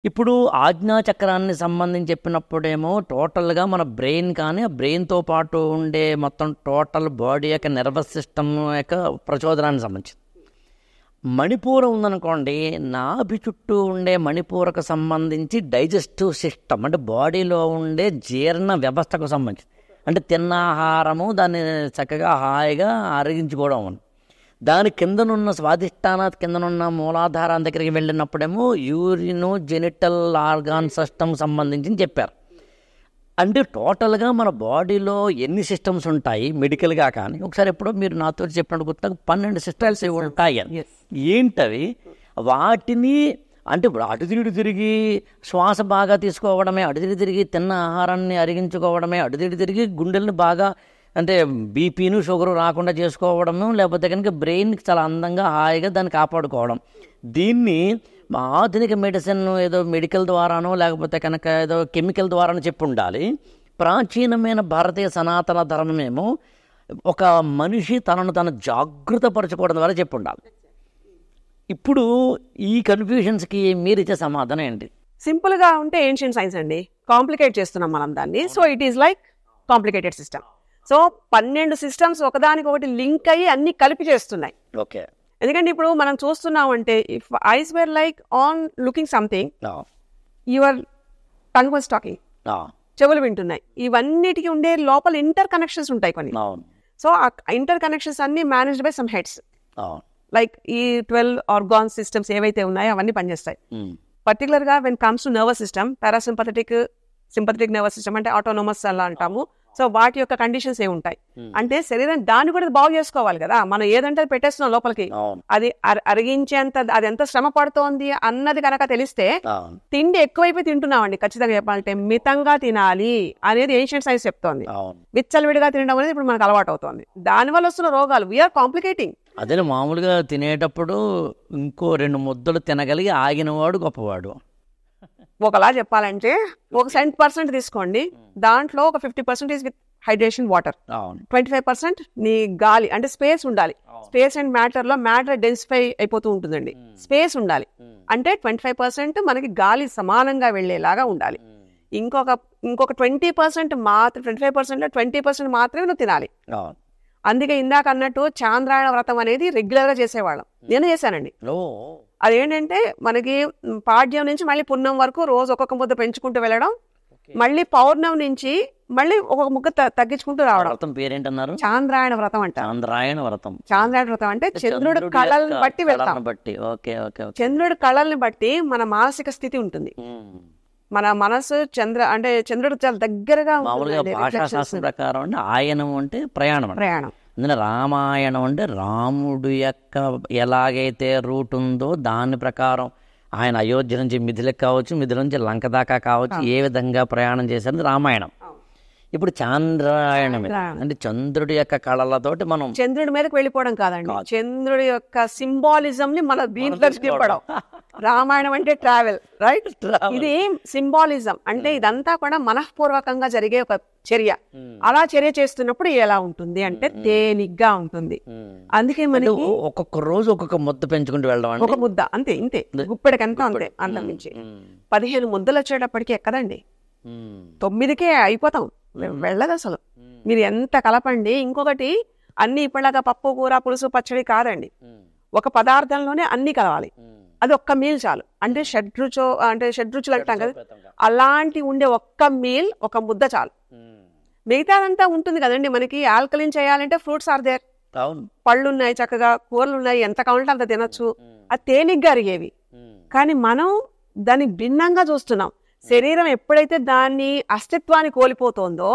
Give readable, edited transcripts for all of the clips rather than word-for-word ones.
ఇప్పుడు ఆజ్ఞా చక్రాన్ని సంబంధించి చెప్పినప్పుడేమో టోటల్గా మన బ్రెయిన్ కానీ ఆ బ్రెయిన్తో పాటు ఉండే మొత్తం టోటల్ బాడీ యొక్క నర్వస్ సిస్టమ్ యొక్క ప్రచోదనానికి సంబంధించి మణిపూరం ఉందనుకోండి, నాభి చుట్టూ ఉండే మణిపూరకు సంబంధించి డైజెస్టివ్ సిస్టమ్ అంటే బాడీలో ఉండే జీర్ణ వ్యవస్థకు సంబంధించి అంటే తిన్న ఆహారము దాన్ని చక్కగా హాయిగా అరిగించుకోవడం. దాని కిందనున్న స్వాధిష్టాన కిందనున్న మూలాధారం దగ్గరికి వెళ్ళినప్పుడేమో యూరినో జెనిటల్ ఆర్గాన్ సిస్టమ్ సంబంధించి చెప్పారు. అంటే టోటల్గా మన బాడీలో ఎన్ని సిస్టమ్స్ ఉంటాయి మెడికల్గా కానీ, ఒకసారి ఎప్పుడో మీరు నాతో చెప్పినట్టు గుర్తు 12 సిస్టమ్స్ ఉంటాయి. ఏంటవి? వాటిని అంటే ఇప్పుడు అటు తిరిగి శ్వాస బాగా తీసుకోవడమే, అటు తిరిగి తిన్న ఆహారాన్ని అరిగించుకోవడమే, అటు తిరిగి గుండెల్ని బాగా అంటే బీపీను షుగరు రాకుండా చేసుకోవడము, లేకపోతే కనుక బ్రెయిన్కి చాలా అందంగా హాయిగా దాన్ని కాపాడుకోవడం. దీన్ని ఆధునిక మెడిసిన్ ఏదో మెడికల్ ద్వారానో లేకపోతే కనుక ఏదో కెమికల్ ద్వారానో చెప్పి ఉండాలి. ప్రాచీనమైన భారతీయ సనాతన ధర్మమేమో ఒక మనిషి తనను తను జాగృతపరచుకోవడం ద్వారా చెప్పి ఉండాలి. ఇప్పుడు ఈ కన్ఫ్యూషన్స్కి మీరు ఇచ్చే సమాధానం ఏంటి? సింపుల్గా ఉంటే ఏన్షియన్ సైన్స్ అండి, కాంప్లికేట్ చేస్తున్నాం మనం దాన్ని. So it is like complicated system. So 12 systems ఒకదానికొకటి లింక్ అయ్యి అన్ని కలిపి చేస్తున్నాయి. ఓకే. ఎందుకంటే ఇప్పుడు మనం చూస్తున్నామంటే if eyes were like on looking something, your tongue was talking, చెవులు వింటున్నాయి. ఇవన్నిటికీ ఉండే లోపల ఇంటర్ కనెక్షన్స్ ఉంటాయి కొన్ని. సో ఆ ఇంటర్ కనెక్షన్స్ అన్ని managed by some heads. Like ఈ 12 ఆర్గాన్ సిస్టమ్స్ ఏవైతే ఉన్నాయో అవన్నీ పనిచేస్తాయి. పర్టికులర్ గా when comes to nervous system, parasympathetic, sympathetic nervous system అంటే ఆటోనోమస్ అలా అంటాము. సో వాటి యొక్క కండిషన్స్ ఏ ఉంటాయి అంటే శరీరం దాన్ని కూడా బాగు చేసుకోవాలి కదా. మనం ఏదంటే పెట్టేస్తున్నాం లోపలికి, అది అరిగించేంత అది ఎంత శ్రమ పడుతోంది అన్నది కనుక తెలిస్తే తిండి ఎక్కువైపోయి తింటున్నామండి. ఖచ్చితంగా చెప్పాలంటే మితంగా తినాలి అనేది ఏన్షియంట్ సైన్స్ చెప్తోంది. విచ్చలవిడిగా తినడం అనేది ఇప్పుడు మనకు అలవాటు అవుతోంది. దానివల్ల వస్తున్న రోగాలు వీఆర్ కాంప్లికేటింగ్. అదే మామూలుగా తినేటప్పుడు ఇంకో 2 ముద్దలు తినగలిగి ఆగినవాడు గొప్పవాడు. ఒకలా చెప్పాలంటే ఒక 70% తీసుకోండి, దాంట్లో ఒక 50% విత్ హైడ్రేషన్ వాటర్, 25% నీ గాలి అంటే స్పేస్ ఉండాలి. స్పేస్ అండ్ మ్యాటర్ లో మ్యాటర్ డెన్సిఫై అయిపోతూ ఉంటుందండి, స్పేస్ ఉండాలి. అంటే 25% మనకి గాలి సమానంగా వెళ్లేలాగా ఉండాలి. ఇంకొక 20% మాత్రం 25% లో 20% మాత్రమే నువ్వు తినాలి. అందుకే ఇందాక అన్నట్టు చాంద్రాయణ వ్రతం అనేది రెగ్యులర్ గా చేసేవాళ్ళం. నేను చేశానండి. అదేంటంటే మనకి పాడ్యం నుంచి మళ్ళీ పున్నం వరకు రోజు ఒక్కొక్క ముద్ద పెంచుకుంటూ వెళ్ళడం, మళ్ళీ పౌర్ణం నుంచి మళ్ళీ ఒక్కొక్క ముక్క తగ్గించుకుంటూ రావడం. పేరేంటన్నారు? చాంద్రాయణ వ్రతం అంట. చాంద్రాయణ వ్రతం. చాంద్రాయణ వ్రతం అంటే చంద్రుడి కళల్ని బట్టి వెళ్తాం. చంద్రుడి కళల్ని బట్టి మన మానసిక స్థితి ఉంటుంది. మన మనసు అంటే చంద్రుడు చాలా దగ్గరగా భాషాశాస్త్రం ప్రకారం అంటే ఆయనం అంటే ప్రయాణం. అందులో రామాయణం అంటే రాముడు యొక్క ఎలాగైతే రూట్ ఉందో దాని ప్రకారం ఆయన అయోధ్య నుంచి మిథిలకు కావచ్చు, మిథిల నుంచి లంక దాకా కావచ్చు, ఏ విధంగా ప్రయాణం చేశారు రామాయణం. ఇప్పుడు చాంద్రాయణం అంటే చంద్రుడి యొక్క కళలతోటి మనం చంద్రుడి మీదకి వెళ్ళిపోవడం కాదండి, చంద్రుడి యొక్క సింబాలిజం ని మన దీంట్లో తిప్పడం. రామాయణం అంటే ట్రావెల్, రైట్? ఇది సింబాలిజం అంటే ఇదంతా కూడా మనఃపూర్వకంగా జరిగే ఒక చర్య. అలా చర్య చేస్తున్నప్పుడు ఎలా ఉంటుంది అంటే తేలిగ్గా ఉంటుంది. అందుకే మనకి ఒక్కొక్క రోజు ఒక్కొక్క ముద్ద పెంచుకుంటూ వెళ్ళడం, ఒక ముద్ద అంతే, ఇంతే గుప్పెడికంతా అంతే. అంతమించి 15 ముద్దలు వచ్చేటప్పటికి ఎక్కదండి, 9కే అయిపోతాం, వెళ్ళదు అసలు. మీరు ఎంత కలపండి. ఇంకొకటి అన్ని ఇప్పటిలాగా పప్పు కూర పులుసు పచ్చడి కాదండి, ఒక పదార్థంలోనే అన్ని కలవాలి. అది ఒక్క మీల్ చాలు. అంటే షడ్రుచులు అంటాం కదా, అలాంటి ఉండే ఒక్క మీల్, ఒక ముద్ద చాలు. మిగతాదంతా ఉంటుంది కదండి. మనకి ఆల్కలిన్ చేయాలంటే ఫ్రూట్స్ ఆర్ దేర్, పళ్ళు ఉన్నాయి, చక్కగా కూరలు ఉన్నాయి, ఎంత కావాలంటే అంత తినొచ్చు. అది తేలిగ్గా అరిగేవి. కానీ మనం దాన్ని భిన్నంగా చూస్తున్నాం. శరీరం ఎప్పుడైతే దాన్ని అస్తిత్వాన్ని కోల్పోతోందో,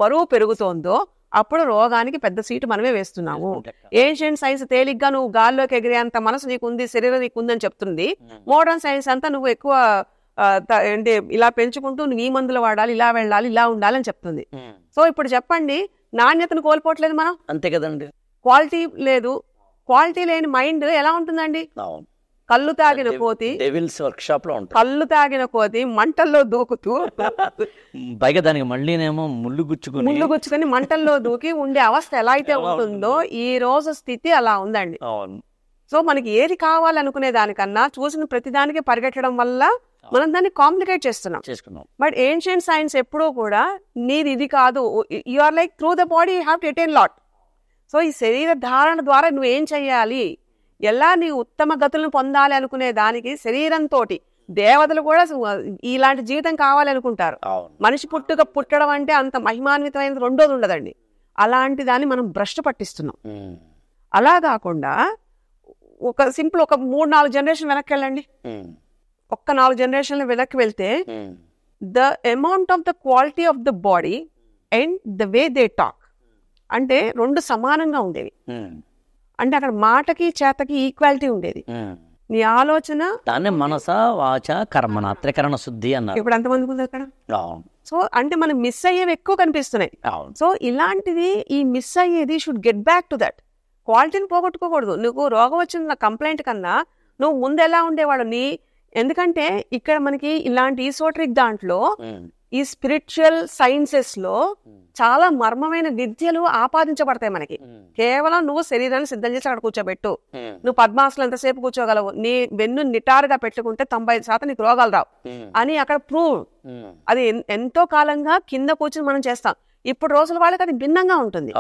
బరువు పెరుగుతోందో, అప్పుడు రోగానికి పెద్ద సీటు మనమే వేస్తున్నాము. ఏన్షియంట్ సైన్స్ తేలిగ్గా నువ్వు గాల్లోకి ఎగిరేంత మనసు నీకుంది, శరీరం నీకుందని చెప్తుంది. మోడర్న్ సైన్స్ అంతా నువ్వు ఎక్కువ అంటే ఇలా పెంచుకుంటూ నువ్వు ఈ మందులు వాడాలి, ఇలా వెళ్ళాలి, ఇలా ఉండాలి అని చెప్తుంది. సో ఇప్పుడు చెప్పండి, నాణ్యతను కోల్పోవట్లేదు మనం, అంతే కదండి. క్వాలిటీ లేదు. క్వాలిటీ లేని మైండ్ ఎలా ఉంటుందండి? కళ్ళు తాగిన కోతి కళ్ళు తాగిన కోతి మంటల్లో దూకుతూ పైగా దానికి మళ్ళీనేమో ముళ్ళు గుచ్చుకొని మంటల్లో దూకి ఉండే అవస్థ ఎలా అయితే ఉంటుందో ఈ రోజు స్థితి అలా ఉందండి. సో మనకి ఏది కావాలనుకునే దానికన్నా చూసిన ప్రతిదానికి పరిగెట్టడం వల్ల మనం దాన్ని కాంప్లికేట్ చేస్తున్నాం. బట్ ఏన్షియంట్ సైన్స్ ఎప్పుడూ కూడా నీది ఇది కాదు, you are like through the body you have to attain lot. So ఈ శరీర ధారణ ద్వారా నువ్వేం చెయ్యాలి, ఎలా నీ ఉత్తమ గతులను పొందాలి అనుకునే దానికి శరీరంతో దేవతలు కూడా ఇలాంటి జీవితం కావాలి అనుకుంటారు. మనిషి పుట్టడం అంటే అంత మహిమాన్వితమైనది రెండోది ఉండదండి. అలాంటి దాన్ని మనం భ్రష్టు పట్టిస్తున్నాం. అలా కాకుండా ఒక 3-4 జనరేషన్ వెనక్కి వెళ్ళండి. ఒక్క 4 జనరేషన్లు వెనక్కి వెళ్తే the amount of the quality of the body and the way they talk అంటే 2 సమానంగా ఉండేవి. అంటే అక్కడ మాటకి చేతకి ఈక్వాలిటీ ఉండేది. నీ ఆలోచన దాన్ని మనస వాచ కర్మణ త్రికరణ శుద్ధి అన్నారు. ఇప్పుడు ఎంతమందికి ఉంది అక్కడ? సో అంటే మనం మిస్ అయ్యేవి ఎక్కువ కనిపిస్తున్నాయి. సో ఇలాంటిది ఈ మిస్ అయ్యేది should get back to that. క్వాలిటీని పోగొట్టుకోకూడదు. నువ్వు రోగం వచ్చిన కంప్లైంట్ కన్నా నువ్వు ముందు ఎలా ఉండేవాడు ఎందుకంటే ఇక్కడ మనకి ఇలాంటి ఈసోటరిక్ దాంట్లో ఈ స్పిరిచువల్ సైన్సెస్ లో చాలా మర్మమైన విద్యలు ఆపాదించబడతాయి మనకి. కేవలం నువ్వు శరీరాన్ని సిద్ధం చేసి అక్కడ కూర్చోబెట్టు, నువ్వు పద్మాసనం ఎంతసేపు కూర్చోగలవు, నీ వెన్ను నిటారుగా పెట్టుకుంటే 95% నీకు రోగాలు రావు అని అక్కడ ప్రూవ్. అది ఎంతో కాలంగా కింద కూర్చొని మనం చేస్తాం. ఇప్పుడు రోజుల వాళ్ళకి అది భిన్నంగా ఉంటుంది.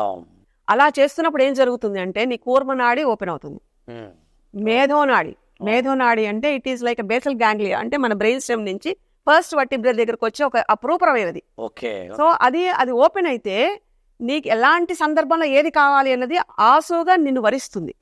అలా చేస్తున్నప్పుడు ఏం జరుగుతుంది అంటే నీ కూర్మనాడి ఓపెన్ అవుతుంది. మేధోనాడి అంటే it is like basal ganglia, అంటే మన బ్రెయిన్ స్టెమ్ నుంచి ఫస్ట్ వర్టిబ్రా దగ్గరకు వచ్చి ఒక అప్రూపమైనది. సో అది ఓపెన్ అయితే నీకు ఎలాంటి సందర్భంలో ఏది కావాలి అన్నది ఆసుగా నిన్ను వరిస్తుంది.